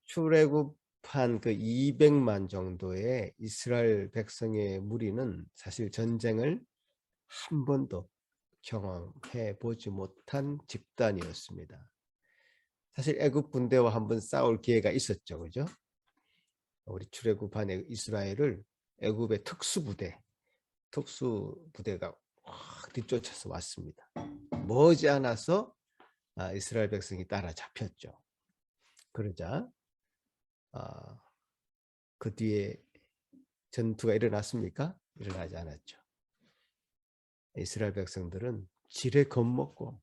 출애굽한 그 200만 정도의 이스라엘 백성의 무리는 사실 전쟁을 한 번도 경험해 보지 못한 집단이었습니다. 사실 애굽 군대와 한번 싸울 기회가 있었죠, 그죠? 우리 출애굽한 이스라엘을 애굽의 특수부대가 확 뒤쫓아서 왔습니다. 머지않아서 이스라엘 백성이 따라잡혔죠. 그러자 그 뒤에 전투가 일어났습니까? 일어나지 않았죠. 이스라엘 백성들은 지레 겁먹고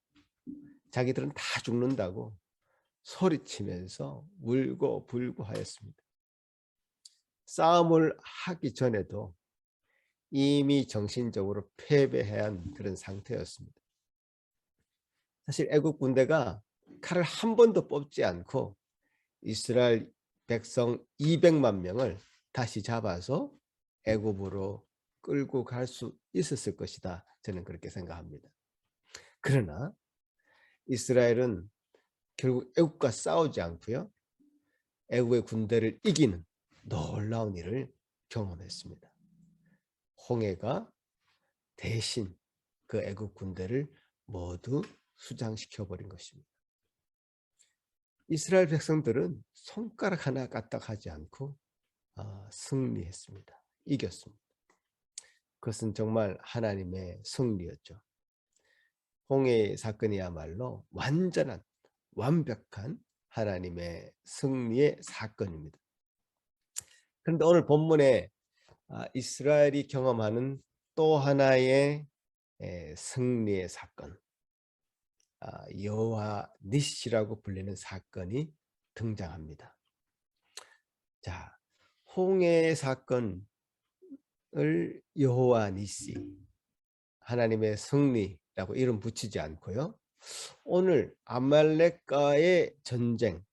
자기들은 다 죽는다고 소리치면서 울고 불고 하였습니다. 싸움을 하기 전에도 이미 정신적으로 패배한 그런 상태였습니다. 사실 애국 군대가 칼을 한 번도 뽑지 않고 이스라엘 백성 200만 명을 다시 잡아서 애굽으로 끌고 갈 수 있었을 것이다. 저는 그렇게 생각합니다. 그러나 이스라엘은 결국 애굽과 싸우지 않고요. 애굽의 군대를 이기는 놀라운 일을 경험했습니다. 홍해가 대신 그 애굽 군대를 모두 수장시켜버린 것입니다. 이스라엘 백성들은 손가락 하나 까딱하지 않고 승리했습니다. 이겼습니다. 그것은 정말 하나님의 승리였죠. 홍해 사건이야말로 완벽한 하나님의 승리의 사건입니다. 그런데 오늘 본문에 이스라엘이 경험하는 또 하나의 승리의 사건, 여호와 니시라고 불리는 사건이 등장합니다. 자, 홍해 사건을 여호와 니시, 하나님의 승리라고 이름 붙이지 않고요. 오늘 아말렉과의 전쟁을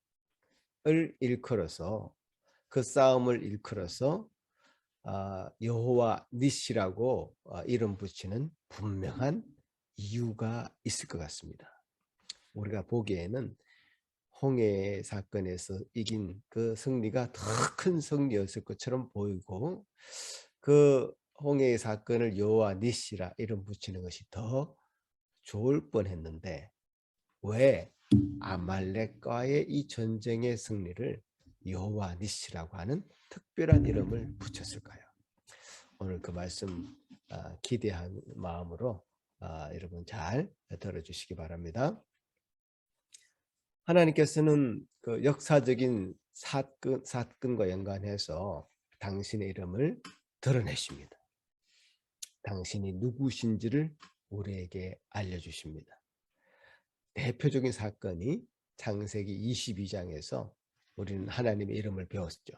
일컬어서 그 싸움을 일컬어서 여호와 니시라고 이름 붙이는 분명한 이유가 있을 것 같습니다. 우리가 보기에는 홍해 사건에서 이긴 그 승리가 더 큰 승리였을 것처럼 보이고 그 홍해 사건을 여호와 니시라 이름 붙이는 것이 더 좋을 뻔했는데 왜 아말렉과의 이 전쟁의 승리를 여호와 니시라고 하는 특별한 이름을 붙였을까요? 오늘 그 말씀 기대한 마음으로 여러분 잘 들어주시기 바랍니다. 하나님께서는 그 역사적인 사건과 연관해서 당신의 이름을 드러내십니다. 당신이 누구신지를 우리에게 알려주십니다. 대표적인 사건이 창세기 22장에서 우리는 하나님의 이름을 배웠죠.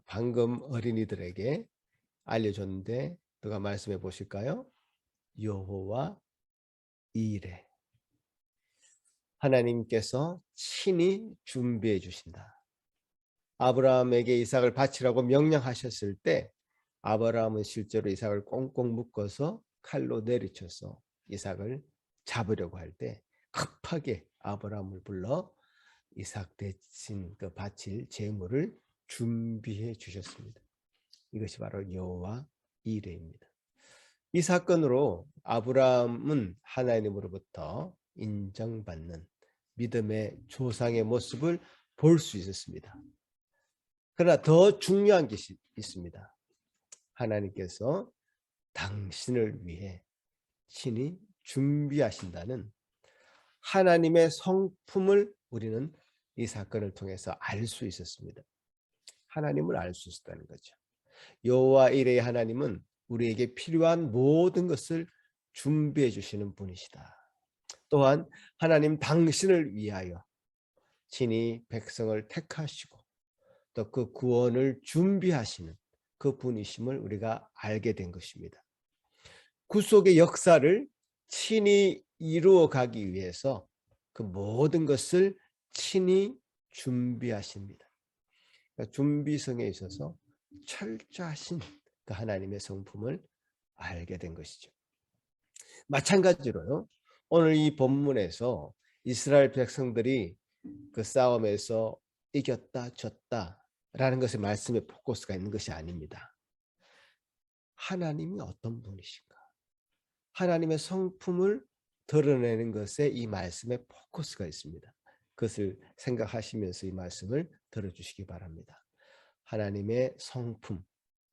방금 어린이들에게 알려줬는데 누가 말씀해 보실까요? 여호와 이레. 하나님께서 친히 준비해 주신다. 아브라함에게 이삭을 바치라고 명령하셨을 때 아브라함은 실제로 이삭을 꽁꽁 묶어서 칼로 내리쳐서 이삭을 잡으려고 할 때 급하게 아브라함을 불러 이삭 대신 그 바칠 제물을 준비해 주셨습니다. 이것이 바로 여호와 이레입니다. 이 사건으로 아브라함은 하나님으로부터 인정받는 믿음의 조상의 모습을 볼 수 있었습니다. 그러나 더 중요한 것이 있습니다. 하나님께서 당신을 위해 친히 준비하신다는 하나님의 성품을 우리는 이 사건을 통해서 알 수 있었습니다. 하나님을 알 수 있었다는 거죠. 여호와 이레의 하나님은 우리에게 필요한 모든 것을 준비해 주시는 분이시다. 또한 하나님 당신을 위하여 친히 백성을 택하시고 또 그 구원을 준비하시는 그 분이심을 우리가 알게 된 것입니다. 구속의 역사를 친히 이루어 가기 위해서 그 모든 것을 친히 준비하십니다. 그러니까 준비성에 있어서 철저하신 그 하나님의 성품을 알게 된 것이죠. 마찬가지로요. 오늘 이 본문에서 이스라엘 백성들이 그 싸움에서 이겼다 졌다라는 것에 말씀에 포커스가 있는 것이 아닙니다. 하나님이 어떤 분이신가? 하나님의 성품을 드러내는 것에 이 말씀에 포커스가 있습니다. 그것을 생각하시면서 이 말씀을 들어주시기 바랍니다. 하나님의 성품,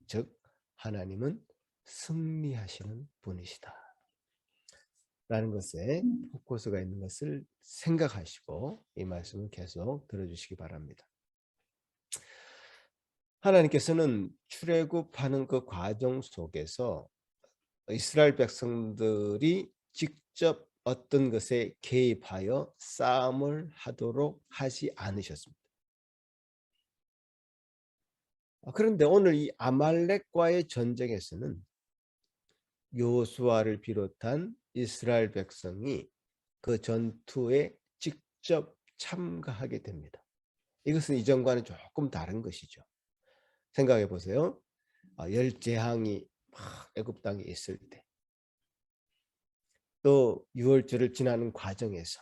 즉 하나님은 승리하시는 분이시다 라는 것에 포커스가 있는 것을 생각하시고 이 말씀을 계속 들어주시기 바랍니다. 하나님께서는 출애굽하는 그 과정 속에서 이스라엘 백성들이 직접 어떤 것에 개입하여 싸움을 하도록 하지 않으셨습니다. 그런데 오늘 이 아말렉과의 전쟁에서는 여호수아를 비롯한 이스라엘 백성이 그 전투에 직접 참가하게 됩니다. 이것은 이전과는 조금 다른 것이죠. 생각해 보세요. 열재앙이 막 애굽 땅에 있을 때, 또 유월절을 지나는 과정에서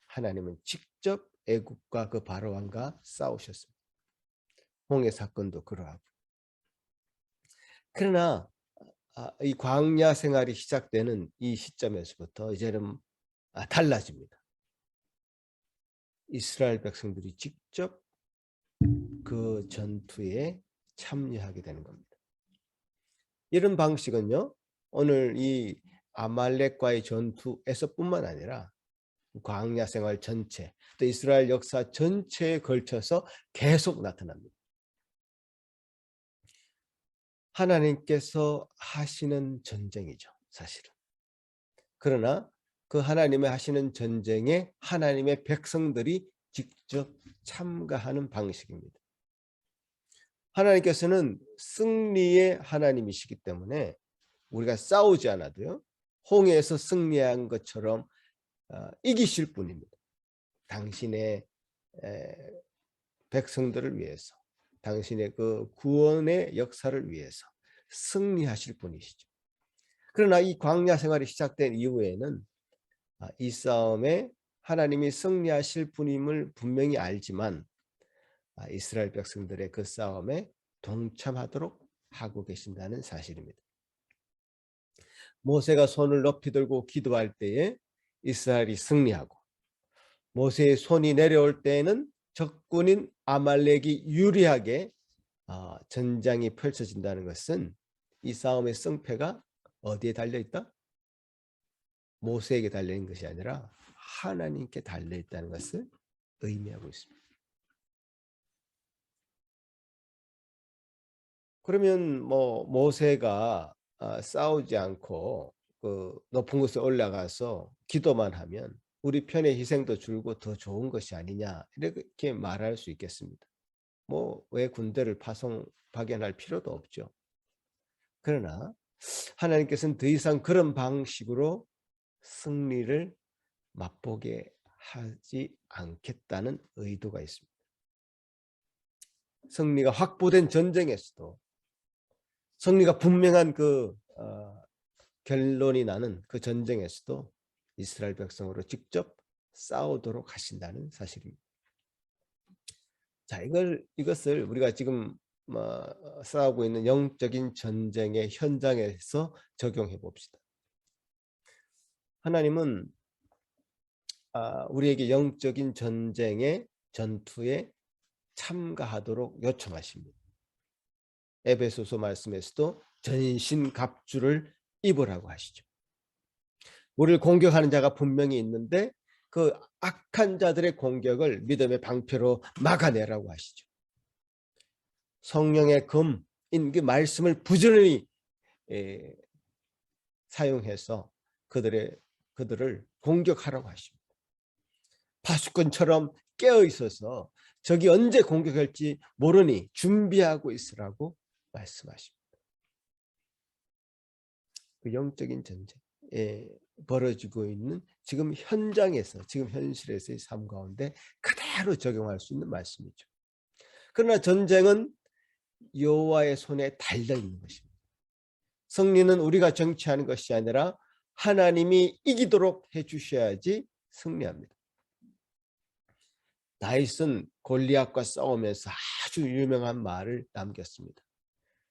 하나님은 직접 애굽과 그 바로왕과 싸우셨습니다. 홍해 사건도 그러하고. 그러나 이 광야 생활이 시작되는 이 시점에서부터 이제는 달라집니다. 이스라엘 백성들이 직접 그 전투에 참여하게 되는 겁니다. 이런 방식은요, 오늘 이 아말렉과의 전투에서뿐만 아니라 광야 생활 전체, 또 이스라엘 역사 전체에 걸쳐서 계속 나타납니다. 하나님께서 하시는 전쟁이죠, 사실은. 그러나 그 하나님의 하시는 전쟁에 하나님의 백성들이 직접 참가하는 방식입니다. 하나님께서는 승리의 하나님이시기 때문에 우리가 싸우지 않아도요, 홍해에서 승리한 것처럼 이기실 분입니다. 당신의 백성들을 위해서, 당신의 그 구원의 역사를 위해서 승리하실 분이시죠. 그러나 이 광야 생활이 시작된 이후에는 이 싸움에 하나님이 승리하실 분임을 분명히 알지만 이스라엘 백성들의 그 싸움에 동참하도록 하고 계신다는 사실입니다. 모세가 손을 높이 들고 기도할 때에 이스라엘이 승리하고, 모세의 손이 내려올 때에는 적군인 아말렉이 유리하게 전장이 펼쳐진다는 것은 이 싸움의 승패가 어디에 달려있다? 모세에게 달려있는 것이 아니라 하나님께 달려있다는 것을 의미하고 있습니다. 그러면 모세가 싸우지 않고 그 높은 곳에 올라가서 기도만 하면 우리 편의 희생도 줄고 더 좋은 것이 아니냐, 이렇게 말할 수 있겠습니다. 왜 군대를 파견할 필요도 없죠. 그러나 하나님께서는 더 이상 그런 방식으로 승리를 맛보게 하지 않겠다는 의도가 있습니다. 승리가 확보된 전쟁에서도, 승리가 분명한 그 결론이 나는 그 전쟁에서도 이스라엘 백성으로 직접 싸우도록 하신다는 사실입니다. 자, 이것을 우리가 지금 싸우고 있는 영적인 전쟁의 현장에서 적용해 봅시다. 하나님은 우리에게 영적인 전쟁의 전투에 참가하도록 요청하십니다. 에베소서 말씀에서도 전신갑주를 입으라고 하시죠. 우리를 공격하는 자가 분명히 있는데 그 악한 자들의 공격을 믿음의 방패로 막아내라고 하시죠. 성령의 검인 그 말씀을 부지런히 사용해서 그들을 공격하라고 하십니다. 파수꾼처럼 깨어 있어서 적이 언제 공격할지 모르니 준비하고 있으라고 말씀하십니다. 그 영적인 전쟁에 벌어지고 있는 지금 현장에서, 지금 현실에서의 삶 가운데 그대로 그대로 적용할 수 있는 말씀이죠. 그러나 전쟁은 여호와의 손에 달려 있는 것입니다. 승리는 우리가 정치하는 것이 아니라 하나님이 이기도록 해주셔야지 승리합니다. 다윗은 골리앗과 싸우면서 아주 유명한 말을 남겼습니다.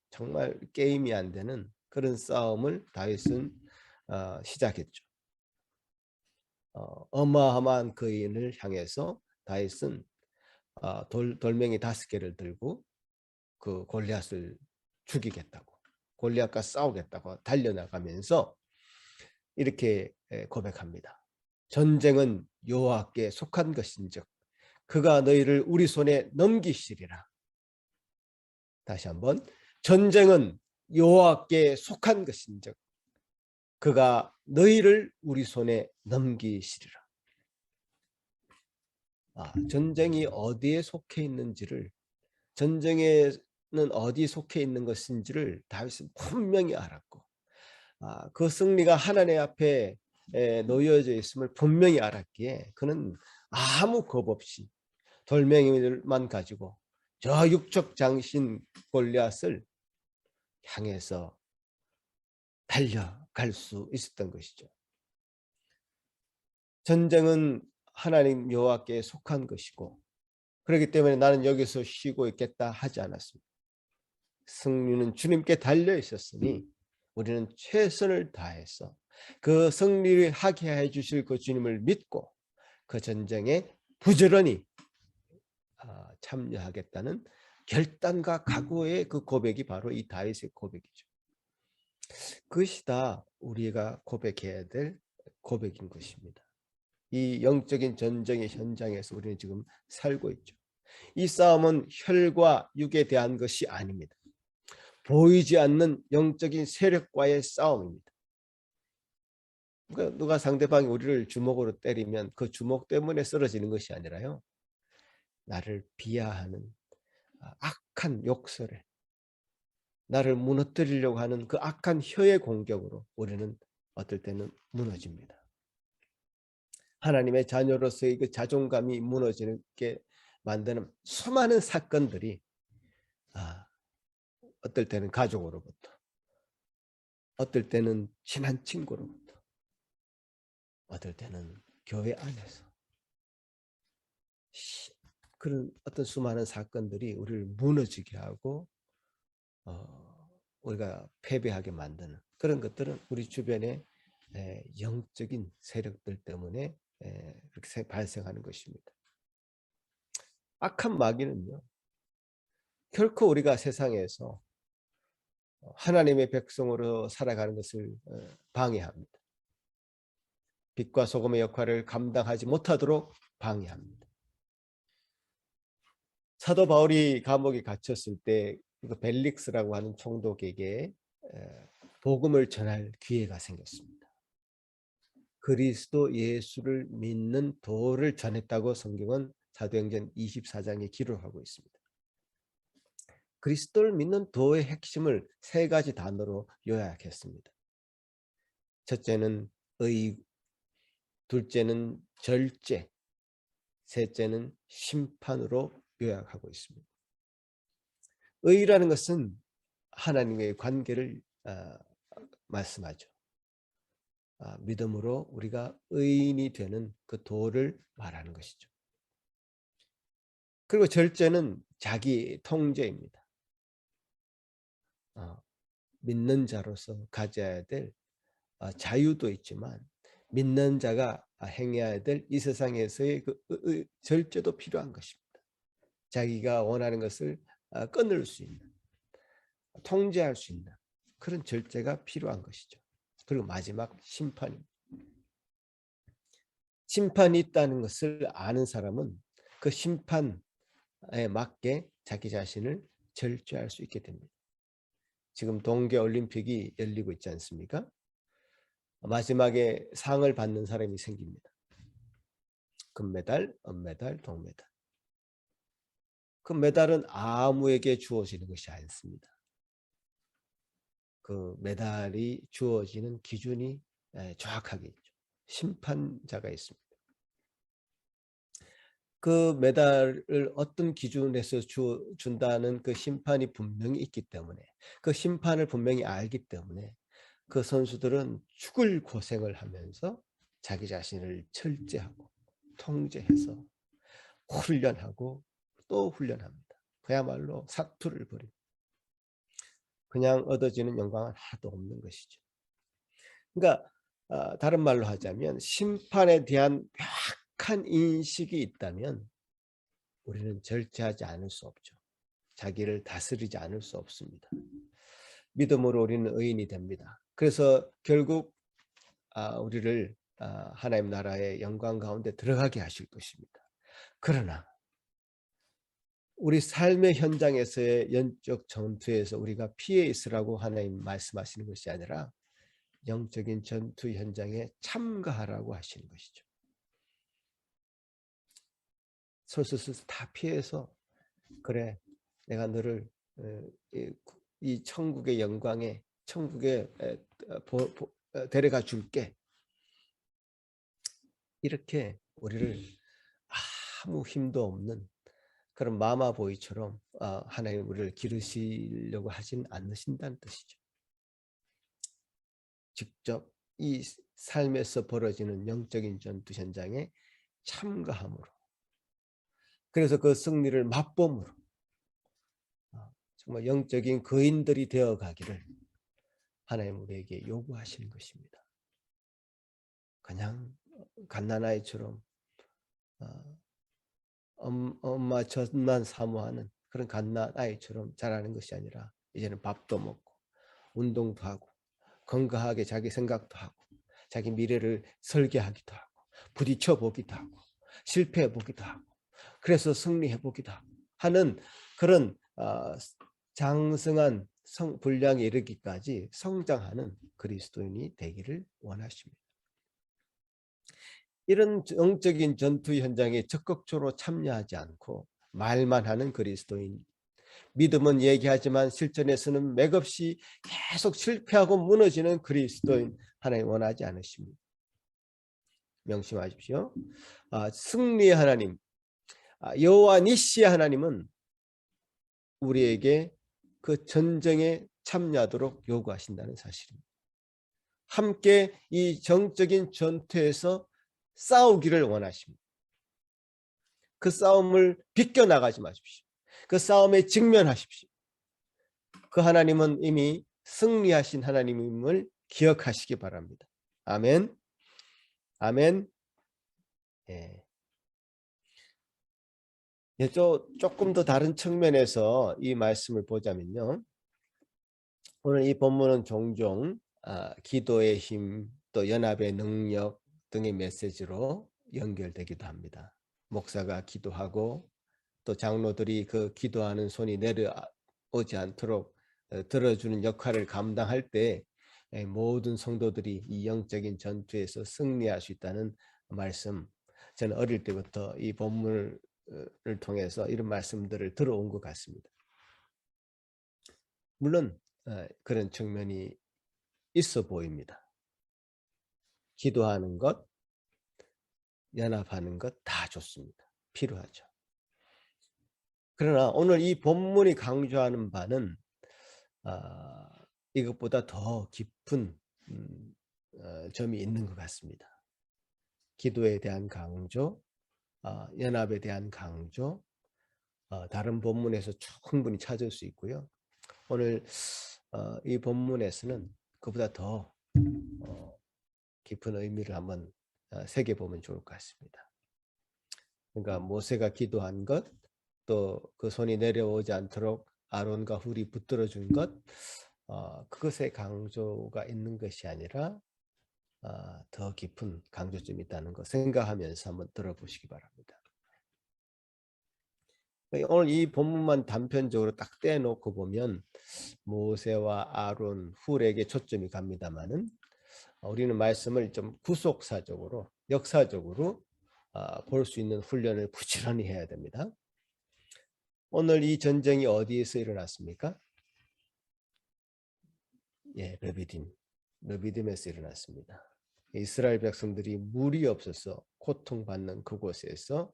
정말 게임이 안 되는 그런 싸움을 다윗은 시작했죠. 어마어마한 거인을 향해서 다윗은 돌멩이 5개를 들고 그 골리앗을 죽이겠다고, 골리앗과 싸우겠다고 달려나가면서 이렇게 고백합니다. 전쟁은 여호와께 속한 것인즉 그가 너희를 우리 손에 넘기시리라. 다시 한번, 전쟁은 여호와께 속한 것인즉 그가 너희를 우리 손에 넘기시리라. 전쟁이 어디에 속해 있는지를, 전쟁에는 어디 속해 있는 것인지를 다윗은 분명히 알았고, 그 승리가 하나님 앞에 놓여져 있음을 분명히 알았기에 그는 아무 겁 없이 돌멩이들만 가지고 저 육척 장신 골리앗을 향해서 달려갈 수 있었던 것이죠. 전쟁은 하나님 여호와께 속한 것이고, 그렇기 때문에 나는 여기서 쉬고 있겠다 하지 않았습니다. 승리는 주님께 달려 있었으니 우리는 최선을 다해서 그 승리를 하게 해 주실 그 주님을 믿고 그 전쟁에 부지런히 참여하겠다는 결단과 각오의 그 고백이 바로 이 다윗의 고백이죠. 그것이 다 우리가 고백해야 될 고백인 것입니다. 이 영적인 전쟁의 현장에서 우리는 지금 살고 있죠. 이 싸움은 혈과 육에 대한 것이 아닙니다. 보이지 않는 영적인 세력과의 싸움입니다. 그러니까 누가 상대방이 우리를 주먹으로 때리면 그 주먹 때문에 쓰러지는 것이 아니라요, 나를 비하하는 악한 욕설에, 나를 무너뜨리려고 하는 그 악한 혀의 공격으로 우리는 어떨 때는 무너집니다. 하나님의 자녀로서의 그 자존감이 무너지게 만드는 수많은 사건들이 어떨 때는 가족으로부터, 어떨 때는 친한 친구로부터, 어떨 때는 교회 안에서 그런 어떤 수많은 사건들이 우리를 무너지게 하고 우리가 패배하게 만드는 그런 것들은 우리 주변의 영적인 세력들 때문에 그렇게 발생하는 것입니다. 악한 마귀는요, 결코 우리가 세상에서 하나님의 백성으로 살아가는 것을 방해합니다. 빛과 소금의 역할을 감당하지 못하도록 방해합니다. 사도 바울이 감옥에 갇혔을 때 벨릭스라고 하는 총독에게 복음을 전할 기회가 생겼습니다. 그리스도 예수를 믿는 도를 전했다고 성경은 사도행전 24장에 기록하고 있습니다. 그리스도를 믿는 도의 핵심을 3가지 단어로 요약했습니다. 첫째는 의, 둘째는 절제, 셋째는 심판으로 요약하고 있습니다. 의라는 것은 하나님의 관계를 말씀하죠. 믿음으로 우리가 의인이 되는 그 도를 말하는 것이죠. 그리고 절제는 자기 통제입니다. 믿는 자로서 가져야 될 자유도 있지만 믿는 자가 행해야 될 이 세상에서의 그 절제도 필요한 것입니다. 자기가 원하는 것을 끊을 수 있는, 통제할 수 있는 그런 절제가 필요한 것이죠. 그리고 마지막 심판입니다. 심판이 있다는 것을 아는 사람은 그 심판에 맞게 자기 자신을 절제할 수 있게 됩니다. 지금 동계올림픽이 열리고 있지 않습니까? 마지막에 상을 받는 사람이 생깁니다. 금메달, 은메달, 동메달. 그 메달은 아무에게 주어지는 것이 아닙니다. 그 메달이 주어지는 기준이 정확하게 있죠. 심판자가 있습니다. 그 메달을 어떤 기준에서 준다는 그 심판이 분명히 있기 때문에, 그 심판을 분명히 알기 때문에 그 선수들은 죽을 고생을 하면서 자기 자신을 절제하고 통제해서 훈련하고 또 훈련합니다. 그야말로 사투를 벌이고 그냥 얻어지는 영광은 하나도 없는 것이죠. 그러니까 다른 말로 하자면 심판에 대한 명확한 인식이 있다면 우리는 절제하지 않을 수 없죠. 자기를 다스리지 않을 수 없습니다. 믿음으로 우리는 의인이 됩니다. 그래서 결국 우리를 하나님 나라의 영광 가운데 들어가게 하실 것입니다. 그러나 우리 삶의 현장에서의 영적 전투에서 우리가 피해 있으라고 하나님 말씀하시는 것이 아니라 영적인 전투 현장에 참가하라고 하시는 것이죠. 솔솔솔 다 피해서 그래 내가 너를 이 천국의 영광에 천국에 데려가 줄게. 이렇게 우리를 아무 힘도 없는 그런 마마보이처럼 하나님 우리를 기르시려고 하진 않으신다는 뜻이죠. 직접 이 삶에서 벌어지는 영적인 전투 현장에 참가함으로, 그래서 그 승리를 맛봄으로 정말 영적인 거인들이 되어 가기를 하나님 우리에게 요구하시는 것입니다. 그냥 갓난아이처럼 엄마 젖만 사모하는 그런 갓난아이처럼 자라는 것이 아니라 이제는 밥도 먹고 운동도 하고 건강하게 자기 생각도 하고 자기 미래를 설계하기도 하고 부딪혀 보기도 하고 실패해 보기도 하고 그래서 승리해 보기도 하고 하는 그런 장성한 분량에 이르기까지 성장하는 그리스도인이 되기를 원하십니다. 이런 영적인 전투 현장에 적극적으로 참여하지 않고 말만 하는 그리스도인, 믿음은 얘기하지만 실전에서는 맥없이 계속 실패하고 무너지는 그리스도인 하나님 원하지 않으십니다. 명심하십시오. 승리의 하나님, 여호와 니시의 하나님은 우리에게 그 전쟁에 참여하도록 요구하신다는 사실입니다. 함께 이 정적인 전투에서 싸우기를 원하십니다. 그 싸움을 비껴나가지 마십시오. 그 싸움에 직면하십시오. 그 하나님은 이미 승리하신 하나님임을 기억하시기 바랍니다. 아멘. 아멘. 예. 조금 더 다른 측면에서 이 말씀을 보자면요. 오늘 이 본문은 종종 기도의 힘, 또 연합의 능력 등의 메시지로 연결되기도 합니다. 목사가 기도하고 또 장로들이 그 기도하는 손이 내려오지 않도록 들어주는 역할을 감당할 때 모든 성도들이 이 영적인 전투에서 승리할 수 있다는 말씀, 저는 어릴 때부터 이 본문을 통해서 이런 말씀들을 들어온 것 같습니다. 물론 그런 측면이 있어 보입니다. 기도하는 것, 연합하는 것 다 좋습니다. 필요하죠. 그러나 오늘 이 본문이 강조하는 바는 이것보다 더 깊은 점이 있는 것 같습니다. 기도에 대한 강조, 연합에 대한 강조, 다른 본문에서 충분히 찾을 수 있고요. 오늘 이 본문에서는 그보다 더 깊은 의미를 한번 새겨보면 좋을 것 같습니다. 그러니까 모세가 기도한 것, 또 그 손이 내려오지 않도록 아론과 훌이 붙들어 준 것, 그것의 강조가 있는 것이 아니라 더 깊은 강조점이 있다는 것 생각하면서 한번 들어보시기 바랍니다. 오늘 이 본문만 단편적으로 딱 떼놓고 보면 모세와 아론, 훌에게 초점이 갑니다만은 우리는 말씀을 좀 구속사적으로, 역사적으로 볼 수 있는 훈련을 부지런히 해야 됩니다. 오늘 이 전쟁이 어디에서 일어났습니까? 예, 르비딤에서 일어났습니다. 이스라엘 백성들이 물이 없어서 고통받는 그곳에서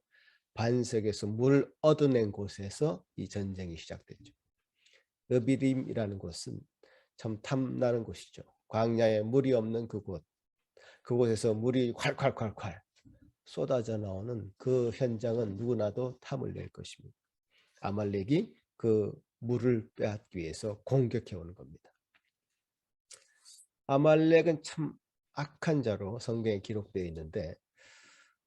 반석에서 물 얻어낸 곳에서 이 전쟁이 시작됐죠. 르비딤이라는 곳은 참 탐나는 곳이죠. 광야에 물이 없는 그곳, 그곳에서 물이 콸콸콸콸 쏟아져 나오는 그 현장은 누구나도 탐을 낼 것입니다. 아말렉이 그 물을 빼앗기 위해서 공격해 오는 겁니다. 아말렉은 참 악한 자로 성경에 기록되어 있는데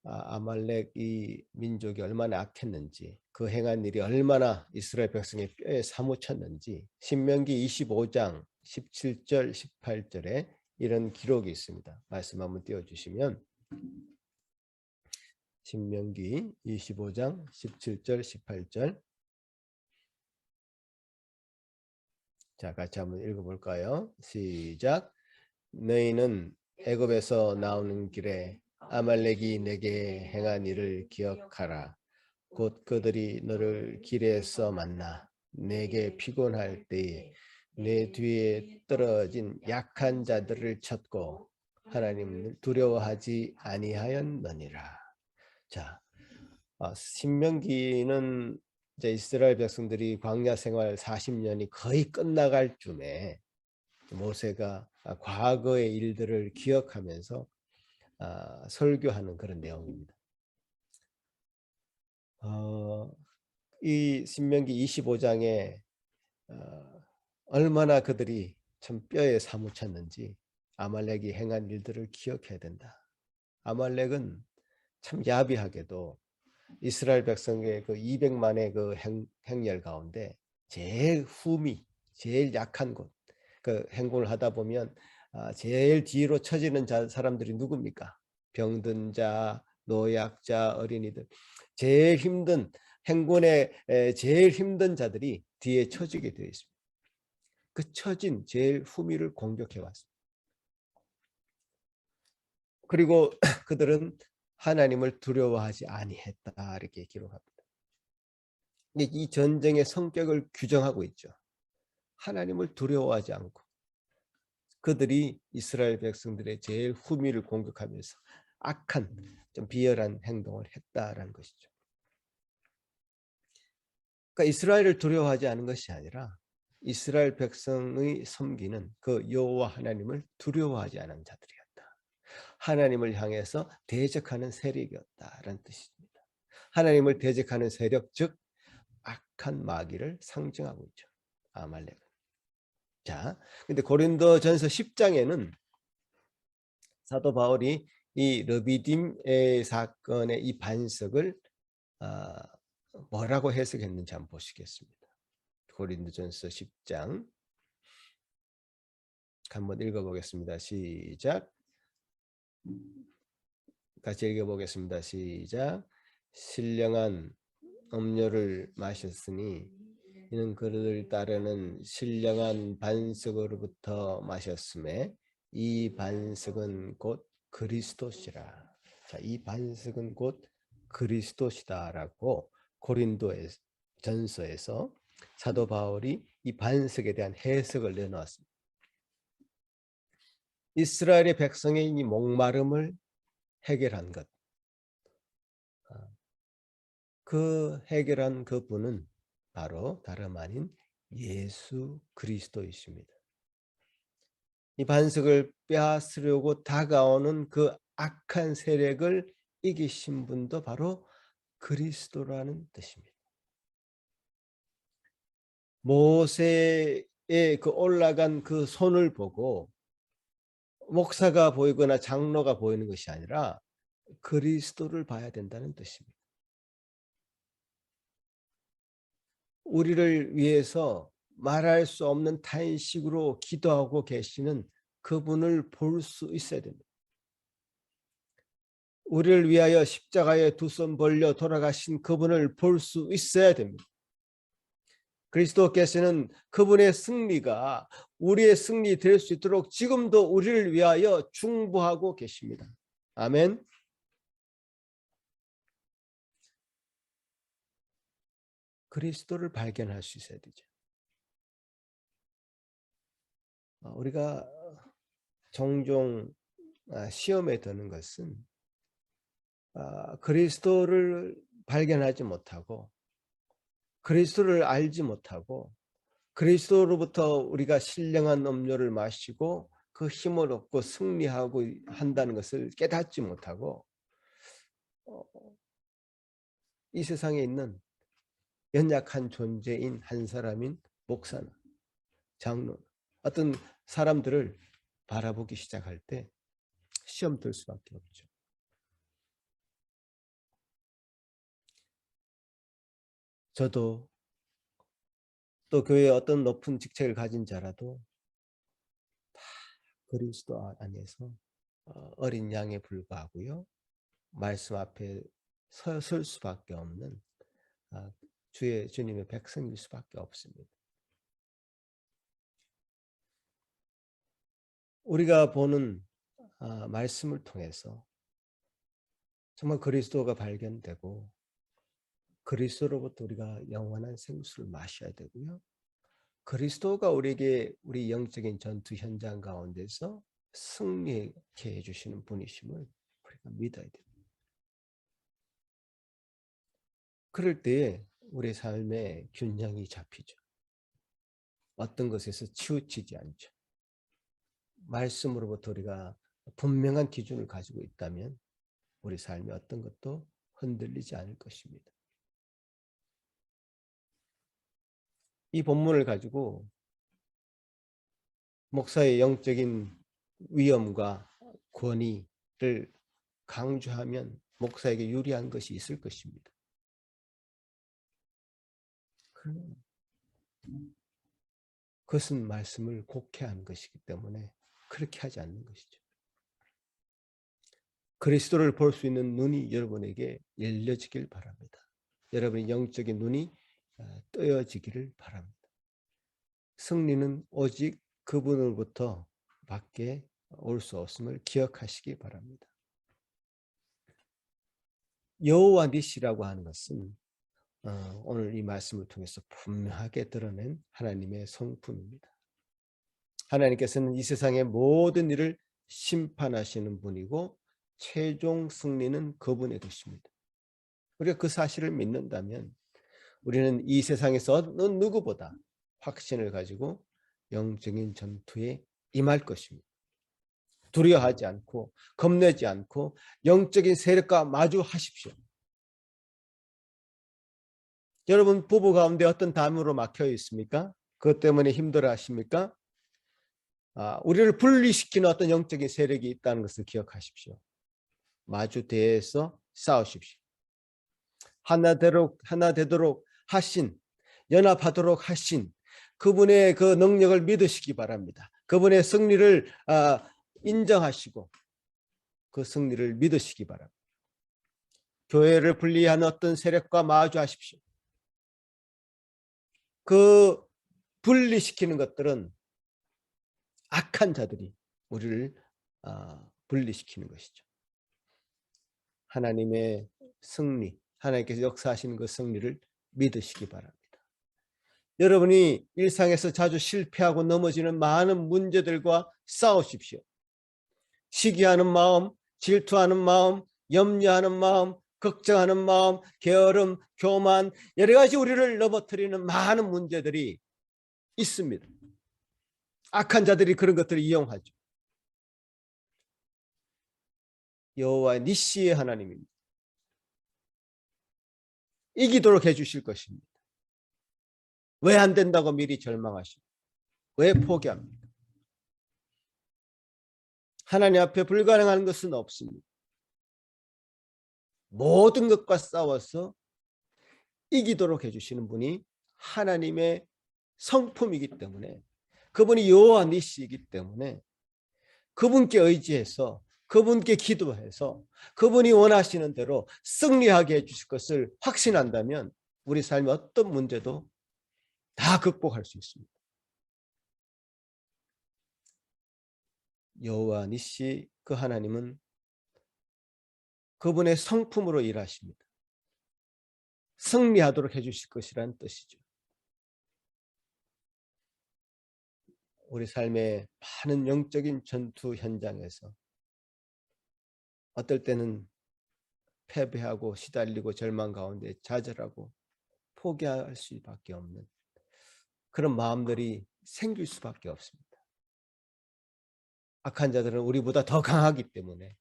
아말렉 이 민족이 얼마나 악했는지, 그 행한 일이 얼마나 이스라엘 백성의 뼈에 사무쳤는지 신명기 25장 17절 18절에 이런 기록이 있습니다. 말씀 한번 띄워주시면, 신명기 25장 17절 18절, 자 같이 한번 읽어볼까요? 시작. 너희는 애굽에서 나오는 길에 아말렉이 내게 행한 일을 기억하라. 곧 그들이 너를 길에서 만나 내게 피곤할 때에 내 뒤에 떨어진 약한 자들을 쳤고 하나님을 두려워하지 아니하였느니라. 자, 신명기는 이제 이스라엘 백성들이 광야 생활 40년이 거의 끝나갈 쯤에 모세가 과거의 일들을 기억하면서 설교하는 그런 내용입니다. 이 신명기 25장에 얼마나 그들이 참 뼈에 사무쳤는지 아말렉이 행한 일들을 기억해야 된다. 아말렉은 참 야비하게도 이스라엘 백성의 그 200만의 그 행렬 가운데 제일 후미, 제일 약한 곳, 그 행군을 하다 보면 제일 뒤로 처지는 사람들이 누굽니까? 병든 자, 노약자, 어린이들, 제일 힘든 행군의 제일 힘든 자들이 뒤에 처지게 되어 있습니다. 그 처진 제일 후미를 공격해 왔습니다. 그리고 그들은 하나님을 두려워하지 아니했다 이렇게 기록합니다. 이 전쟁의 성격을 규정하고 있죠. 하나님을 두려워하지 않고 그들이 이스라엘 백성들의 제일 후미를 공격하면서 악한 좀 비열한 행동을 했다라는 것이죠. 그러니까 이스라엘을 두려워하지 않은 것이 아니라 이스라엘 백성의 섬기는 그 여호와 하나님을 두려워하지 않은 자들이었다. 하나님을 향해서 대적하는 세력이었다라는 뜻입니다. 하나님을 대적하는 세력, 즉 악한 마귀를 상징하고 있죠. 아말렉은. 자, 근데 고린도전서 10장에는 사도 바울이 이 르비딤의 사건의 이 반석을 뭐라고 해석했는지 한번 보시겠습니다. 고린도전서 10장 한번 읽어보겠습니다. 시작. 같이 읽어보겠습니다. 시작. 신령한 음료를 마셨으니 이는 그를 따르는 신령한 반석으로부터 마셨음에 이 반석은 곧 그리스도시라. 자, 이 반석은 곧 그리스도시다라고 고린도의 전서에서 사도 바울이 이 반석에 대한 해석을 내놓았습니다. 이스라엘의 백성의 이 목마름을 해결한 것, 그 해결한 그 분은 바로 다름 아닌 예수 그리스도이십니다. 이 반석을 빼앗으려고 다가오는 그 악한 세력을 이기신 분도 바로 그리스도라는 뜻입니다. 모세의 그 올라간 그 손을 보고 목사가 보이거나 장로가 보이는 것이 아니라 그리스도를 봐야 된다는 뜻입니다. 우리를 위해서 말할 수 없는 탄식으로 기도하고 계시는 그분을 볼 수 있어야 됩니다. 우리를 위하여 십자가에 두 손 벌려 돌아가신 그분을 볼 수 있어야 됩니다. 그리스도께서는 그분의 승리가 우리의 승리 될 수 있도록 지금도 우리를 위하여 중보하고 계십니다. 아멘. 그리스도를 발견할 수 있어야 되죠. 우리가 종종 시험에 드는 것은 그리스도를 발견하지 못하고 그리스도를 알지 못하고 그리스도로부터 우리가 신령한 음료를 마시고 그 힘을 얻고 승리하고 한다는 것을 깨닫지 못하고 이 세상에 있는 연약한 존재인 한 사람인 목사나 장로 어떤 사람들을 바라보기 시작할 때 시험 들 수밖에 없죠. 저도 또 교회에 어떤 높은 직책을 가진 자라도 다 그리스도 안에서 어린 양에 불과하고요. 말씀 앞에 설 수밖에 없는 주님의 백성일 수밖에 없습니다. 우리가 보는 말씀을 통해서 정말 그리스도가 발견되고 그리스도로부터 우리가 영원한 생수를 마셔야 되고요. 그리스도가 우리에게 우리 영적인 전투 현장 가운데서 승리케 해주시는 분이심을 우리가 믿어야 됩니다. 그럴 때에 우리 삶의 균형이 잡히죠. 어떤 것에서 치우치지 않죠. 말씀으로부터 우리가 분명한 기준을 가지고 있다면 우리 삶의 어떤 것도 흔들리지 않을 것입니다. 이 본문을 가지고 목사의 영적인 위엄과 권위를 강조하면 목사에게 유리한 것이 있을 것입니다. 그것은 말씀을 곡해한 것이기 때문에 그렇게 하지 않는 것이죠. 그리스도를 볼 수 있는 눈이 여러분에게 열려지길 바랍니다. 여러분의 영적인 눈이 뜨여지기를 바랍니다. 승리는 오직 그분으로부터 밖에 올 수 없음을 기억하시기 바랍니다. 여호와 니시라고 하는 것은 오늘 이 말씀을 통해서 분명하게 드러낸 하나님의 성품입니다. 하나님께서는 이 세상의 모든 일을 심판하시는 분이고 최종 승리는 그분의 것입니다. 우리가 그 사실을 믿는다면 우리는 이 세상에서 어느 누구보다 확신을 가지고 영적인 전투에 임할 것입니다. 두려워하지 않고 겁내지 않고 영적인 세력과 마주하십시오. 여러분 부부 가운데 어떤 담으로 막혀 있습니까? 그것 때문에 힘들어 하십니까? 우리를 분리시키는 어떤 영적인 세력이 있다는 것을 기억하십시오. 마주 대해서 싸우십시오. 하나 되도록 하신, 연합하도록 하신 그분의 그 능력을 믿으시기 바랍니다. 그분의 승리를 인정하시고 그 승리를 믿으시기 바랍니다. 교회를 분리하는 어떤 세력과 마주하십시오. 그 분리시키는 것들은 악한 자들이 우리를 분리시키는 것이죠. 하나님의 승리, 하나님께서 역사하시는 그 승리를 믿으시기 바랍니다. 여러분이 일상에서 자주 실패하고 넘어지는 많은 문제들과 싸우십시오. 시기하는 마음, 질투하는 마음, 염려하는 마음, 걱정하는 마음, 게으름, 교만, 여러 가지 우리를 넘어뜨리는 많은 문제들이 있습니다. 악한 자들이 그런 것들을 이용하죠. 여호와 니시의 하나님입니다. 이기도록 해주실 것입니다. 왜 안 된다고 미리 절망하시고 왜 포기합니까? 하나님 앞에 불가능한 것은 없습니다. 모든 것과 싸워서 이기도록 해주시는 분이 하나님의 성품이기 때문에 그분이 여호와 니시이기 때문에 그분께 의지해서 그분께 기도해서 그분이 원하시는 대로 승리하게 해주실 것을 확신한다면 우리 삶의 어떤 문제도 다 극복할 수 있습니다. 여호와 니시 그 하나님은 그분의 성품으로 일하십니다. 승리하도록 해주실 것이라는 뜻이죠. 우리 삶의 많은 영적인 전투 현장에서 어떨 때는 패배하고 시달리고 절망 가운데 좌절하고 포기할 수밖에 없는 그런 마음들이 생길 수밖에 없습니다. 악한 자들은 우리보다 더 강하기 때문에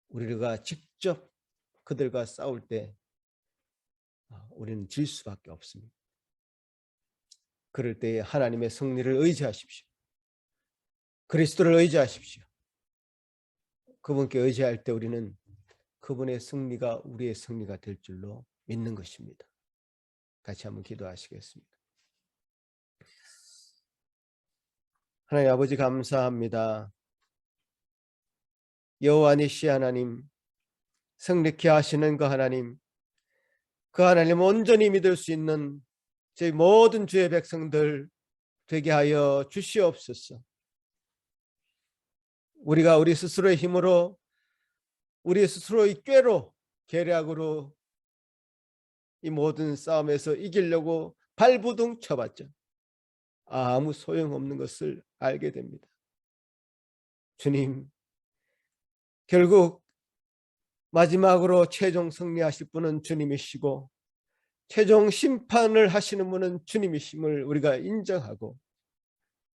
우리가 직접 그들과 싸울 때 우리는 질 수밖에 없습니다. 그럴 때 하나님의 승리를 의지하십시오. 그리스도를 의지하십시오. 그분께 의지할 때 우리는 그분의 승리가 우리의 승리가 될 줄로 믿는 것입니다. 같이 한번 기도하시겠습니다. 하나님 아버지 감사합니다. 여호와 니시 하나님, 승리케 하시는 그 하나님, 그 하나님 온전히 믿을 수 있는 저희 모든 주의 백성들 되게 하여 주시옵소서. 우리가 우리 스스로의 힘으로 우리 스스로의 꾀로 계략으로 이 모든 싸움에서 이기려고 발부둥 쳐봤자 아무 소용없는 것을 알게 됩니다. 주님, 결국 마지막으로 최종 승리하실 분은 주님이시고 최종 심판을 하시는 분은 주님이심을 우리가 인정하고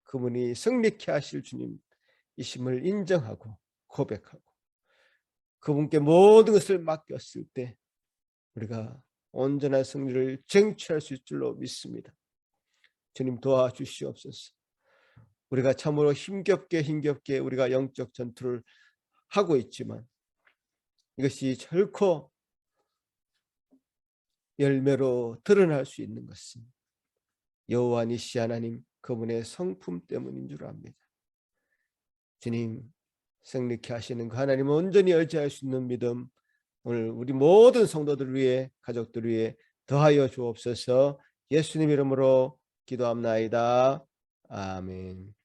그분이 승리케 하실 주님이심을 인정하고 고백하고 그분께 모든 것을 맡겼을 때 우리가 온전한 승리를 쟁취할 수 있을 줄로 믿습니다. 주님 도와주시옵소서. 우리가 참으로 힘겹게 우리가 영적 전투를 하고 있지만 이것이 결코 열매로 드러날 수 있는 것은 여호와 니시 하나님 그분의 성품 때문인 줄 압니다. 주님, 승리케 하시는 그 하나님을 온전히 의지할 수 있는 믿음 오늘 우리 모든 성도들 위해 가족들 위해 더하여 주옵소서. 예수님 이름으로 기도합나이다. 아멘.